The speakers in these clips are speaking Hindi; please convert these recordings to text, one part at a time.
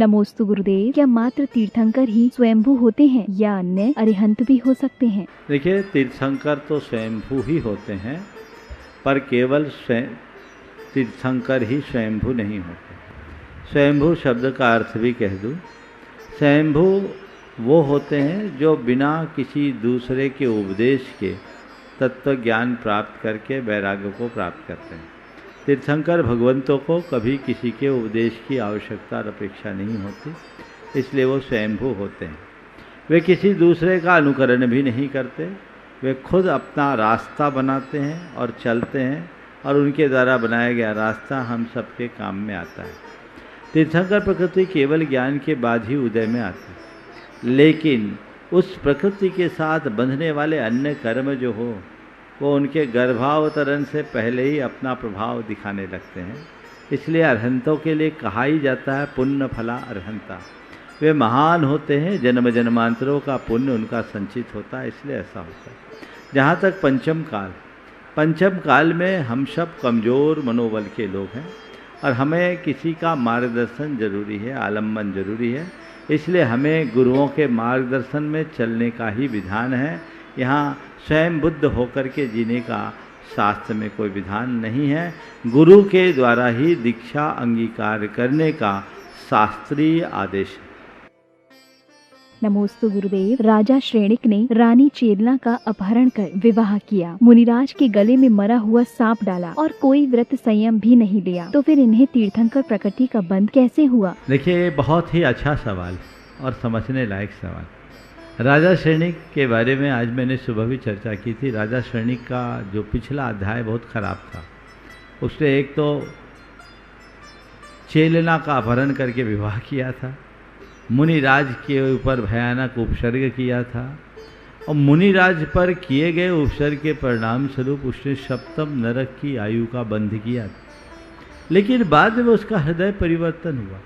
नमोस्तु गुरुदेव। क्या मात्र तीर्थंकर ही स्वयंभू होते हैं या अन्य अरिहंत भी हो सकते हैं? देखिए, तीर्थंकर तो स्वयंभू ही होते हैं, पर केवल तीर्थंकर ही स्वयंभू नहीं होते। स्वयंभू शब्द का अर्थ भी कह दूं, स्वयंभू वो होते हैं जो बिना किसी दूसरे के उपदेश के तत्व ज्ञान प्राप्त करके वैराग्य को प्राप्त करते हैं। तीर्थंकर भगवंतों को कभी किसी के उपदेश की आवश्यकता और अपेक्षा नहीं होती, इसलिए वो स्वयंभू होते हैं। वे किसी दूसरे का अनुकरण भी नहीं करते, वे खुद अपना रास्ता बनाते हैं और चलते हैं, और उनके द्वारा बनाया गया रास्ता हम सबके काम में आता है। तीर्थंकर प्रकृति केवल ज्ञान के बाद ही उदय में आती है, लेकिन उस प्रकृति के साथ बंधने वाले अन्य कर्म जो हो वो उनके गर्भावतरण से पहले ही अपना प्रभाव दिखाने लगते हैं। इसलिए अरहंतों के लिए कहा ही जाता है पुण्य फला अरहंता। वे महान होते हैं, जन्म जन्मांतरों का पुण्य उनका संचित होता है, इसलिए ऐसा होता है। जहाँ तक पंचम काल में हम सब कमज़ोर मनोबल के लोग हैं और हमें किसी का मार्गदर्शन जरूरी है, आलम्बन जरूरी है। इसलिए हमें गुरुओं के मार्गदर्शन में चलने का ही विधान है। यहाँ स्वयं बुद्ध होकर के जीने का शास्त्र में कोई विधान नहीं है। गुरु के द्वारा ही दीक्षा अंगीकार करने का शास्त्रीय आदेश है। नमोस्तु गुरुदेव। राजा श्रेणिक ने रानी चेरला का अपहरण कर विवाह किया, मुनिराज के गले में मरा हुआ सांप डाला और कोई व्रत संयम भी नहीं लिया, तो फिर इन्हें तीर्थंकर प्रकृति का बंध कैसे हुआ? देखिए, बहुत ही अच्छा सवाल और समझने लायक सवाल। राजा श्रेणिक के बारे में आज मैंने सुबह भी चर्चा की थी। राजा श्रेणिक का जो पिछला अध्याय बहुत खराब था। उसने एक तो चेलना का अपहरण करके विवाह किया था, मुनिराज के ऊपर भयानक उपसर्ग किया था, और मुनिराज पर किए गए उपसर्ग के परिणाम स्वरूप उसने सप्तम नरक की आयु का बंध किया था। लेकिन बाद में उसका हृदय परिवर्तन हुआ,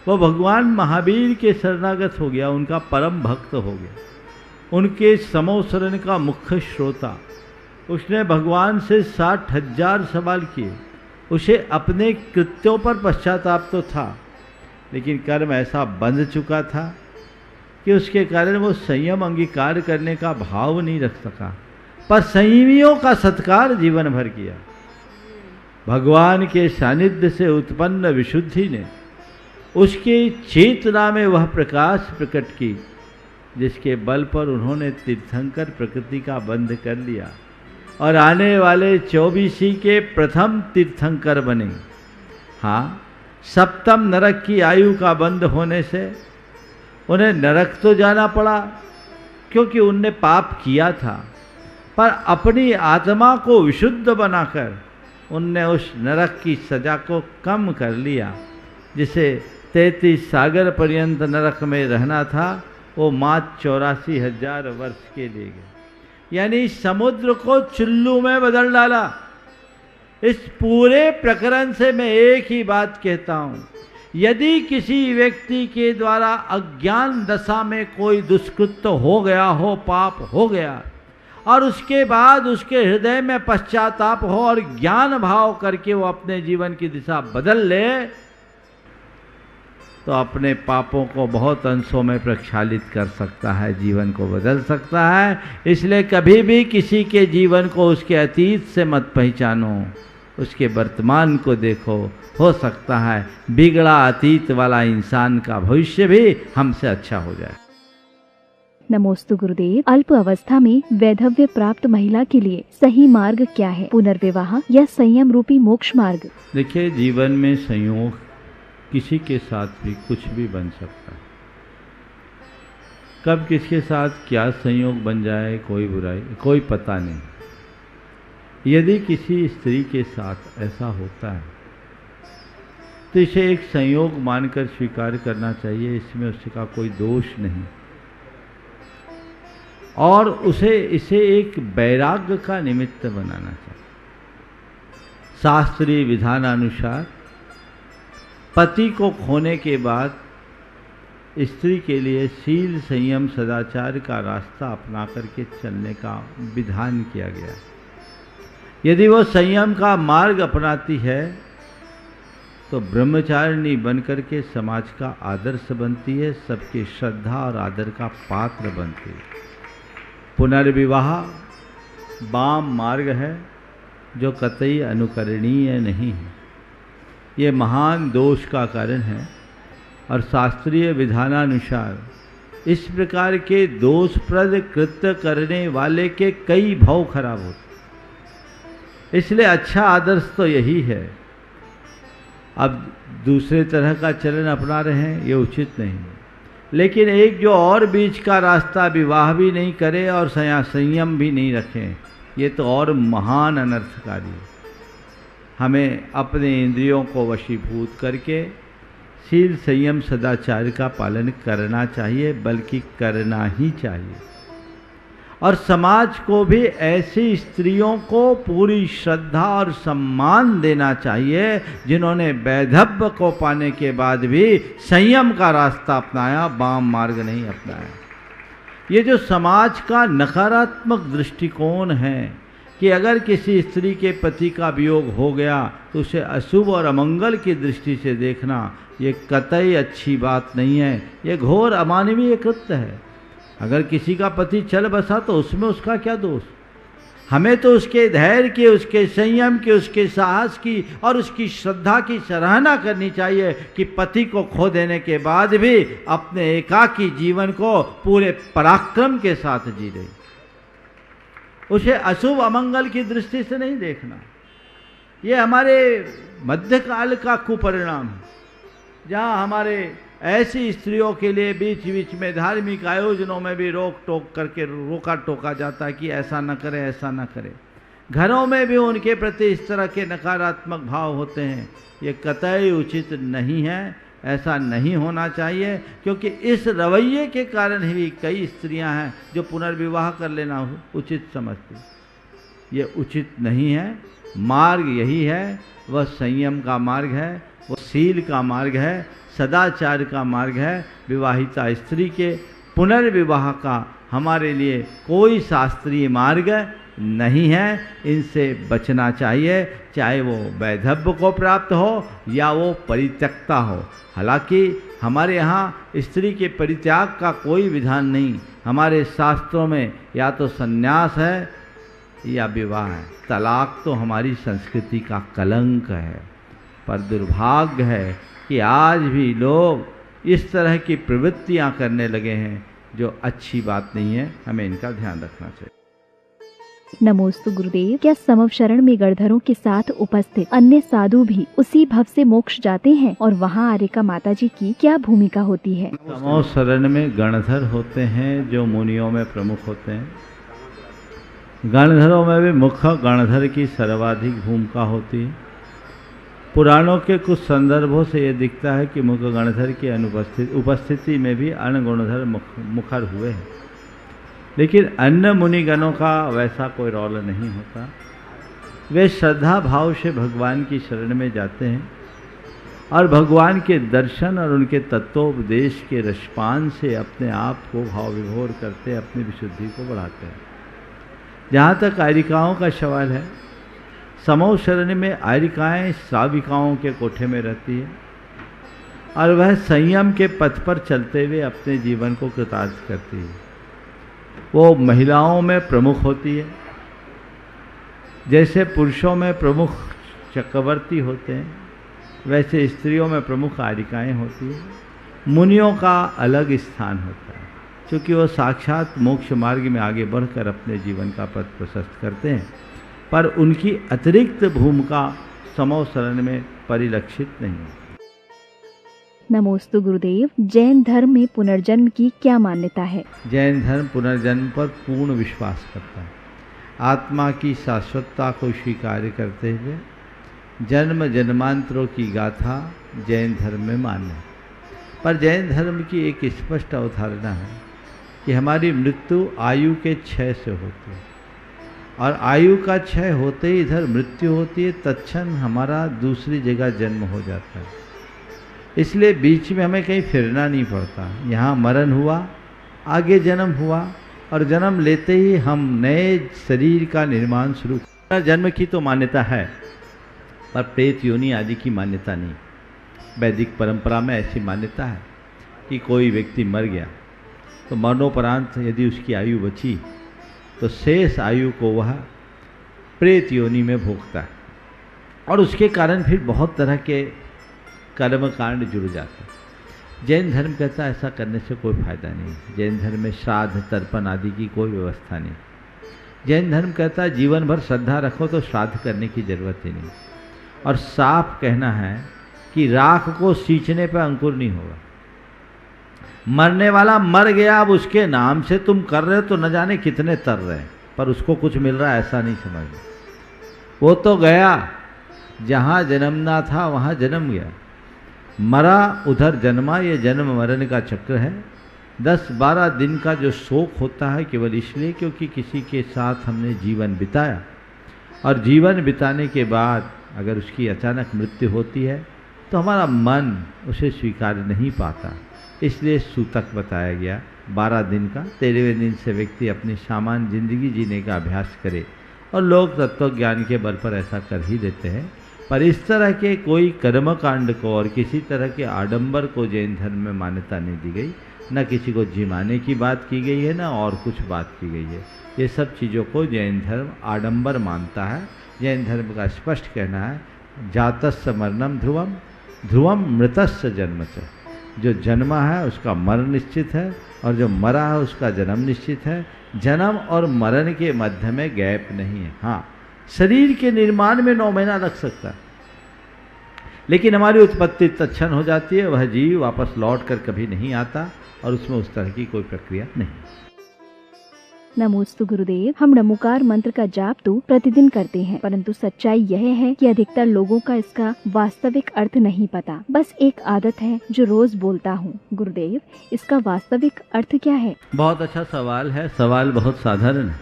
वो भगवान महावीर के शरणागत हो गया, उनका परम भक्त हो गया, उनके समोसरण का मुख्य श्रोता। उसने भगवान से 60,000 सवाल किए। उसे अपने कृत्यों पर पश्चाताप तो था, लेकिन कर्म ऐसा बंध चुका था कि उसके कारण वो संयम अंगीकार करने का भाव नहीं रख सका। पर संयमियों का सत्कार जीवन भर किया। भगवान के सानिध्य से उत्पन्न विशुद्धि ने उसके चेतना में वह प्रकाश प्रकट की, जिसके बल पर उन्होंने तीर्थंकर प्रकृति का बंध कर लिया और आने वाले 24 के प्रथम तीर्थंकर बने। हाँ, सप्तम नरक की आयु का बंद होने से उन्हें नरक तो जाना पड़ा, क्योंकि उनने पाप किया था, पर अपनी आत्मा को विशुद्ध बनाकर उनने उस नरक की सजा को कम कर लिया। जिसे 33 सागर पर्यंत नरक में रहना था, वो मात्र 84,000 वर्ष के लिए गए, यानी समुद्र को चुल्लू में बदल डाला। इस पूरे प्रकरण से मैं एक ही बात कहता हूँ, यदि किसी व्यक्ति के द्वारा अज्ञान दशा में कोई दुष्कृत्य हो गया हो, पाप हो गया, और उसके बाद उसके हृदय में पश्चाताप हो और ज्ञान भाव करके वो अपने जीवन की दिशा बदल ले, तो अपने पापों को बहुत अंशों में प्रक्षालित कर सकता है, जीवन को बदल सकता है। इसलिए कभी भी किसी के जीवन को उसके अतीत से मत पहचानो, उसके वर्तमान को देखो। हो सकता है बिगड़ा अतीत वाला इंसान का भविष्य भी हमसे अच्छा हो जाए। नमोस्तु गुरुदेव। अल्प अवस्था में वैधव्य प्राप्त महिला के लिए सही मार्ग क्या है? पुनर्विवाह या संयम रूपी मोक्ष मार्ग? देखिए, जीवन में संयोग किसी के साथ भी कुछ भी बन सकता है। कब किसके साथ क्या संयोग बन जाए कोई पता नहीं। यदि किसी स्त्री के साथ ऐसा होता है तो इसे एक संयोग मानकर स्वीकार करना चाहिए, इसमें उसका कोई दोष नहीं, और इसे एक वैराग्य का निमित्त बनाना चाहिए। शास्त्रीय विधानानुसार पति को खोने के बाद स्त्री के लिए शील, संयम, सदाचार का रास्ता अपना करके चलने का विधान किया गया। यदि वो संयम का मार्ग अपनाती है तो ब्रह्मचारिणी बनकर के समाज का आदर्श बनती है, सबकी श्रद्धा और आदर का पात्र बनती है। पुनर्विवाह वाम मार्ग है जो कतई अनुकरणीय नहीं है। ये महान दोष का कारण है और शास्त्रीय विधानानुसार इस प्रकार के दोषप्रद कृत्य करने वाले के कई भाव खराब होते। इसलिए अच्छा आदर्श तो यही है। अब दूसरे तरह का चलन अपना रहे हैं, ये उचित नहीं है। लेकिन एक जो और बीच का रास्ता, विवाह भी नहीं करे और संयम भी नहीं रखें, ये तो और महान अनर्थकारी है। हमें अपने इंद्रियों को वशीभूत करके शील संयम सदाचार का पालन करना चाहिए, बल्कि करना ही चाहिए। और समाज को भी ऐसी स्त्रियों को पूरी श्रद्धा और सम्मान देना चाहिए जिन्होंने वैधव्य को पाने के बाद भी संयम का रास्ता अपनाया, वाम मार्ग नहीं अपनाया। ये जो समाज का नकारात्मक दृष्टिकोण है कि अगर किसी स्त्री के पति का वियोग हो गया तो उसे अशुभ और अमंगल की दृष्टि से देखना, ये कतई अच्छी बात नहीं है। ये घोर अमानवीय कृत्य है। अगर किसी का पति चल बसा तो उसमें उसका क्या दोष? हमें तो उसके धैर्य की, उसके संयम की, उसके साहस की और उसकी श्रद्धा की सराहना करनी चाहिए कि पति को खो देने के बाद भी अपने एकाकी जीवन को पूरे पराक्रम के साथ जी रही। उसे अशुभ अमंगल की दृष्टि से नहीं देखना। ये हमारे मध्यकाल का कुपरिणाम है, जहाँ हमारे ऐसी स्त्रियों के लिए बीच बीच में धार्मिक आयोजनों में भी रोक टोक करके रोका टोका जाता है कि ऐसा न करें, ऐसा न करें। घरों में भी उनके प्रति इस तरह के नकारात्मक भाव होते हैं। ये कतई उचित नहीं है, ऐसा नहीं होना चाहिए, क्योंकि इस रवैये के कारण ही कई स्त्रियां हैं जो पुनर्विवाह कर लेना उचित समझती। ये उचित नहीं है। मार्ग यही है, वह संयम का मार्ग है, वह शील का मार्ग है, सदाचार का मार्ग है। विवाहिता स्त्री के पुनर्विवाह का हमारे लिए कोई शास्त्रीय मार्ग नहीं है। इनसे बचना चाहिए, चाहे वो वैधव्य को प्राप्त हो या वो परित्यक्ता हो। हालांकि हमारे यहाँ स्त्री के परित्याग का कोई विधान नहीं। हमारे शास्त्रों में या तो संन्यास है या विवाह है। तलाक तो हमारी संस्कृति का कलंक है। पर दुर्भाग्य है कि आज भी लोग इस तरह की प्रवृत्तियां करने लगे हैं, जो अच्छी बात नहीं है। हमें इनका ध्यान रखना चाहिए। नमोस्तु गुरुदेव। क्या समव शरण में गणधरों के साथ उपस्थित अन्य साधु भी उसी भव से मोक्ष जाते हैं, और वहाँ आर्यका माता जी की क्या भूमिका होती है? समव शरण में गणधर होते हैं जो मुनियों में प्रमुख होते हैं। गणधरों में भी मुख्य गणधर की सर्वाधिक भूमिका होती है। पुराणों के कुछ संदर्भों से ये दिखता है कि मुख्य गणधर की उपस्थिति में भी अन्य गुणधर मुखर हुए हैं, लेकिन अन्य मुनिगणों का वैसा कोई रोल नहीं होता। वे श्रद्धा भाव से भगवान की शरण में जाते हैं और भगवान के दर्शन और उनके तत्वोपदेश के रसपान से अपने आप को भाव विभोर करते, अपनी विशुद्धि को बढ़ाते हैं। जहाँ तक आर्यिकाओं का सवाल है, समव शरण में आर्यिकाएँ श्राविकाओं के कोठे में रहती है और वह संयम के पथ पर चलते हुए अपने जीवन को कृतार्थ करती है। वो महिलाओं में प्रमुख होती है। जैसे पुरुषों में प्रमुख चक्रवर्ती होते हैं, वैसे स्त्रियों में प्रमुख आर्यिकाएँ होती हैं। मुनियों का अलग स्थान होता है, क्योंकि वो साक्षात मोक्ष मार्ग में आगे बढ़कर अपने जीवन का पथ प्रशस्त करते हैं, पर उनकी अतिरिक्त भूमिका समव शरण में परिलक्षित नहीं है। नमोस्तु गुरुदेव। जैन धर्म में पुनर्जन्म की क्या मान्यता है? जैन धर्म पुनर्जन्म पर पूर्ण विश्वास करता है। आत्मा की शाश्वतता को स्वीकार करते हुए जन्म जन्मांतरों की गाथा जैन धर्म में मान्य है। पर जैन धर्म की एक स्पष्ट अवधारणा है कि हमारी मृत्यु आयु के क्षय से होती है, और आयु का क्षय होते ही इधर मृत्यु होती है, तत्क्षण हमारा दूसरी जगह जन्म हो जाता है। इसलिए बीच में हमें कहीं फिरना नहीं पड़ता। यहाँ मरण हुआ, आगे जन्म हुआ, और जन्म लेते ही हम नए शरीर का निर्माण शुरू। जन्म की तो मान्यता है, पर प्रेत योनि आदि की मान्यता नहीं। वैदिक परंपरा में ऐसी मान्यता है कि कोई व्यक्ति मर गया तो मरणोपरांत यदि उसकी आयु बची तो शेष आयु को वह प्रेत योनि में भोगता है और उसके कारण फिर बहुत तरह के कर्म कांड जुड़ जाते हैं। जैन धर्म कहता है ऐसा करने से कोई फायदा नहीं। जैन धर्म में श्राद्ध तर्पण आदि की कोई व्यवस्था नहीं। जैन धर्म कहता है जीवन भर श्रद्धा रखो तो श्राद्ध करने की जरूरत ही नहीं। और साफ कहना है कि राख को सींचने पर अंकुर नहीं होगा। मरने वाला मर गया, अब उसके नाम से तुम कर रहे हो तो न जाने कितने तर रहे हैं, पर उसको कुछ मिल रहा है ऐसा नहीं समझना। वो तो गया, जहाँ जन्मना था वहाँ जन्म गया, मरा उधर जन्मा। ये जन्म मरण का चक्र है। 10-12 दिन का जो शोक होता है केवल इसलिए क्योंकि किसी के साथ हमने जीवन बिताया, और जीवन बिताने के बाद अगर उसकी अचानक मृत्यु होती है तो हमारा मन उसे स्वीकार नहीं पाता। इसलिए सूतक बताया गया 12 दिन का। 13वें दिन से व्यक्ति अपनी सामान्य जिंदगी जीने का अभ्यास करे, और लोग तत्व ज्ञान के बल पर ऐसा कर ही देते हैं। पर इस तरह के कोई कर्मकांड को और किसी तरह के आडंबर को जैन धर्म में मान्यता नहीं दी गई। न किसी को जिमाने की बात की गई है, न और कुछ बात की गई है। ये सब चीज़ों को जैन धर्म आडंबर मानता है। जैन धर्म का स्पष्ट कहना है जातस्य मरणम ध्रुवम, ध्रुवम मृतस्य जन्म च। जो जन्मा है उसका मरण निश्चित है, और जो मरा है उसका जन्म निश्चित है। जन्म और मरण के मध्य में गैप नहीं है। हाँ, शरीर के निर्माण में 9 महीना लग सकता है, लेकिन हमारी उत्पत्ति तत्क्षण हो जाती है। वह जीव वापस लौट कर कभी नहीं आता, और उसमें उस तरह की कोई प्रक्रिया नहीं। नमोस्तु गुरुदेव। हम नमोकार मंत्र का जाप तो प्रतिदिन करते हैं, परंतु सच्चाई यह है कि अधिकतर लोगों का इसका वास्तविक अर्थ नहीं पता। बस एक आदत है जो रोज बोलता हूँ। गुरुदेव, इसका वास्तविक अर्थ क्या है? बहुत अच्छा सवाल है। सवाल बहुत साधारण है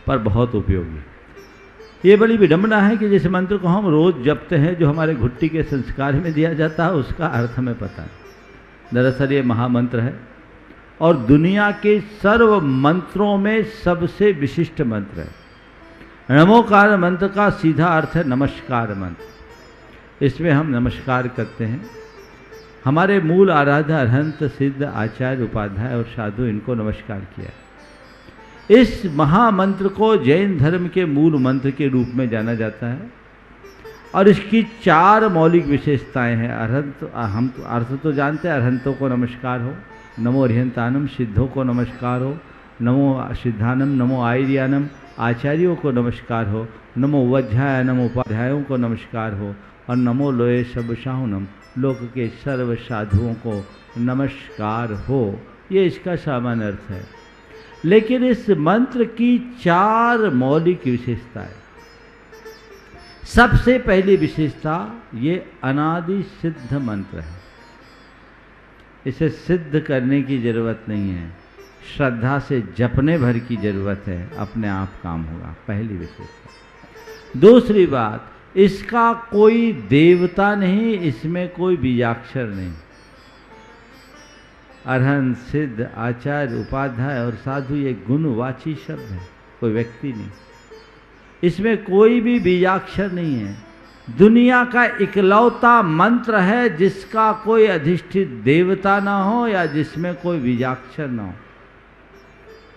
पर बहुत उपयोगी। ये बड़ी विडंबना है कि जिस मंत्र को हम रोज जपते हैं, जो हमारे घुट्टी के संस्कार में दिया जाता है, उसका अर्थ हमें पता है। दरअसल ये महामंत्र है और दुनिया के सर्व मंत्रों में सबसे विशिष्ट मंत्र है। नमोकार मंत्र का सीधा अर्थ है नमस्कार मंत्र। इसमें हम नमस्कार करते हैं। हमारे मूल आराध्य अरहंत सिद्ध आचार्य उपाध्याय और साधु, इनको नमस्कार किया। इस महामंत्र को जैन धर्म के मूल मंत्र के रूप में जाना जाता है, और इसकी 4 मौलिक विशेषताएं हैं। अरहंत, हम अर्थ तो जानते हैं, अरहंतों को नमस्कार हो। नमो अरिहंतानम, सिद्धों को नमस्कार हो। नमो सिद्धानम, नमो आयर्यानम, आचार्यों को नमस्कार हो। नमो वज्रायनम, उपाध्यायों को नमस्कार हो। और नमो लोये सबसाहुनम, लोक के सर्व साधुओं को नमस्कार हो। ये इसका सामान्य अर्थ है। लेकिन इस मंत्र की 4 मौलिक विशेषताएं। सबसे पहली विशेषता, ये अनादि सिद्ध मंत्र है। इसे सिद्ध करने की जरूरत नहीं है, श्रद्धा से जपने भर की जरूरत है, अपने आप काम होगा। पहली विशेषता। दूसरी बात, इसका कोई देवता नहीं, इसमें कोई बीजाक्षर नहीं। अरहंत, सिद्ध, आचार्य, उपाध्याय और साधु ये गुणवाची शब्द है, कोई व्यक्ति नहीं। इसमें कोई भी बीजाक्षर नहीं है। दुनिया का इकलौता मंत्र है जिसका कोई अधिष्ठित देवता ना हो या जिसमें कोई बीजाक्षर ना हो।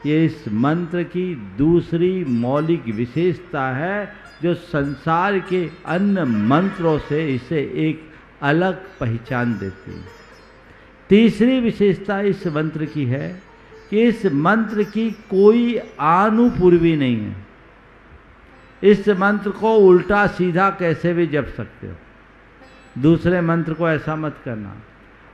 ये इस मंत्र की दूसरी मौलिक विशेषता है, जो संसार के अन्य मंत्रों से इसे एक अलग पहचान देती है। तीसरी विशेषता इस मंत्र की है कि इस मंत्र की कोई आनुपूर्वी नहीं है। इस मंत्र को उल्टा सीधा कैसे भी जप सकते हो, दूसरे मंत्र को ऐसा मत करना।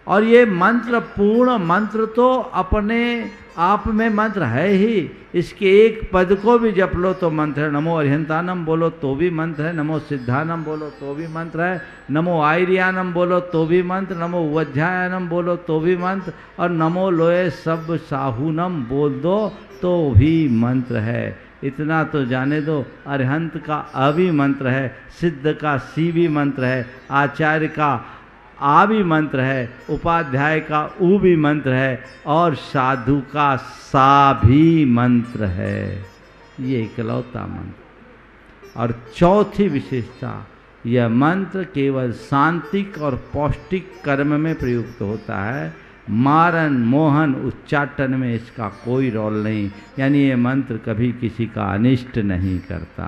और ये मंत्र पूर्ण मंत्र तो अपने आप में मंत्र है ही। इसके एक पद को भी जप लो तो मंत्र है। नमो अरिहंतानम बोलो तो भी मंत्र है। नमो सिद्धानम बोलो तो भी मंत्र है। नमो आयर्यानम बोलो तो भी मंत्र। नमो वज्रायनम बोलो तो भी मंत्र। और नमो लोये सब साहुनम बोल दो तो भी मंत्र है। इतना तो जाने दो, अरहंत का अ भी मंत्र है, सिद्ध का सी भी मंत्र है, आचार्य का आ भी मंत्र है, उपाध्याय का उ भी मंत्र है, और साधु का सा भी मंत्र है। ये इकलौता मंत्र। और चौथी विशेषता, यह मंत्र केवल सांत्विक और पौष्टिक कर्म में प्रयुक्त होता है, मारन मोहन उच्चाटन में इसका कोई रोल नहीं। यानी ये मंत्र कभी किसी का अनिष्ट नहीं करता,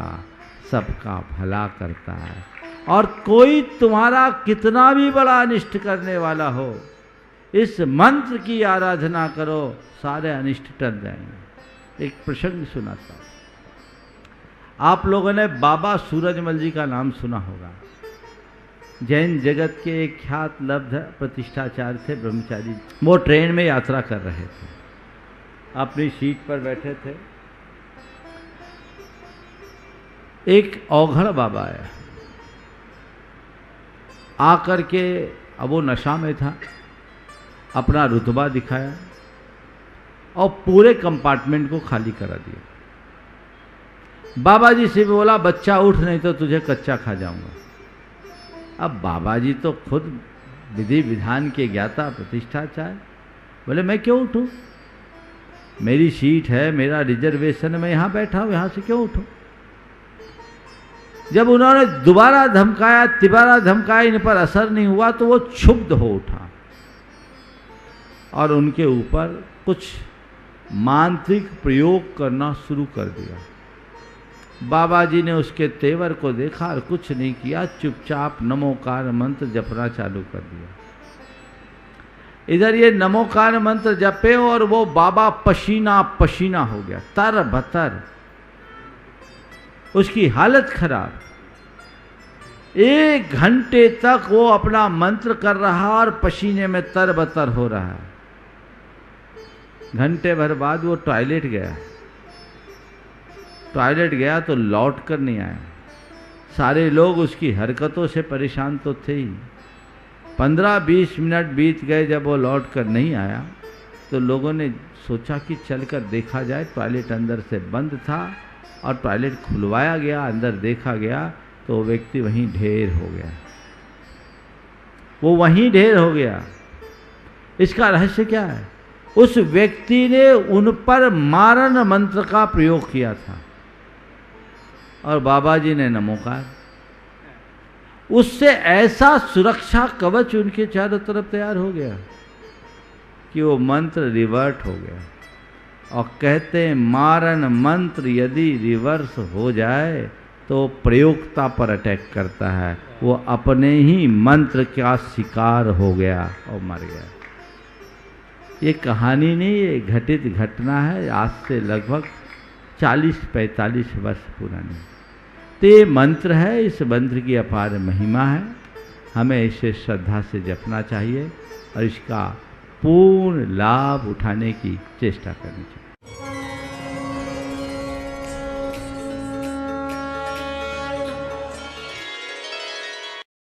सबका भला करता है। और कोई तुम्हारा कितना भी बड़ा अनिष्ट करने वाला हो, इस मंत्र की आराधना करो, सारे अनिष्ट टल जाएंगे। एक प्रसंग सुनाता हूं। आप लोगों ने बाबा सूरजमल जी का नाम सुना होगा। जैन जगत के एक ख्यात लब्ध प्रतिष्ठाचार्य थे, ब्रह्मचारी। वो ट्रेन में यात्रा कर रहे थे, अपनी सीट पर बैठे थे। एक औघड़ बाबा आया, आकर के, अब वो नशा में था, अपना रुतबा दिखाया और पूरे कंपार्टमेंट को खाली करा दिया। बाबा जी से बोला, बच्चा उठ नहीं तो तुझे कच्चा खा जाऊंगा। अब बाबा जी तो खुद विधि विधान के ज्ञाता प्रतिष्ठाचार्य, बोले मैं क्यों उठूं, मेरी सीट है, मेरा रिजर्वेशन, मैं यहां बैठा हूं, यहां से क्यों उठूं। जब उन्होंने दोबारा धमकाया, तिबारा धमकाया, इन पर असर नहीं हुआ तो वो क्षुब्ध हो उठा और उनके ऊपर कुछ मांत्रिक प्रयोग करना शुरू कर दिया। बाबा जी ने उसके तेवर को देखा और कुछ नहीं किया, चुपचाप नमोकार मंत्र जपना चालू कर दिया। इधर ये नमोकार मंत्र जपे और वो बाबा पसीना पसीना हो गया, तर बतर, उसकी हालत खराब। 1 घंटे तक वो अपना मंत्र कर रहा और पसीने में तर बतर हो रहा है। घंटे भर बाद वो टॉयलेट गया। टॉयलेट गया तो लौट कर नहीं आया। सारे लोग उसकी हरकतों से परेशान तो थे ही। 15-20 मिनट बीत गए, जब वो लौट कर नहीं आया तो लोगों ने सोचा कि चलकर देखा जाए। टॉयलेट अंदर से बंद था और टॉयलेट खुलवाया गया, अंदर देखा गया तो वो व्यक्ति वहीं ढेर हो गया। वो वहीं ढेर हो गया। इसका रहस्य क्या है? उस व्यक्ति ने उन पर मारन मंत्र का प्रयोग किया था और बाबा जी ने नमोकार। उससे ऐसा सुरक्षा कवच उनके चारों तरफ तैयार हो गया कि वो मंत्र रिवर्ट हो गया। और कहते हैं मारन मंत्र यदि रिवर्स हो जाए तो प्रयोक्ता पर अटैक करता है। वो अपने ही मंत्र का शिकार हो गया और मर गया। ये कहानी नहीं, ये घटित घटना है, आज से लगभग 40-45 वर्ष पुरानी। तो ये मंत्र है, इस मंत्र की अपार महिमा है। हमें इसे श्रद्धा से जपना चाहिए और इसका पूर्ण लाभ उठाने की चेष्टा करनी चाहिए।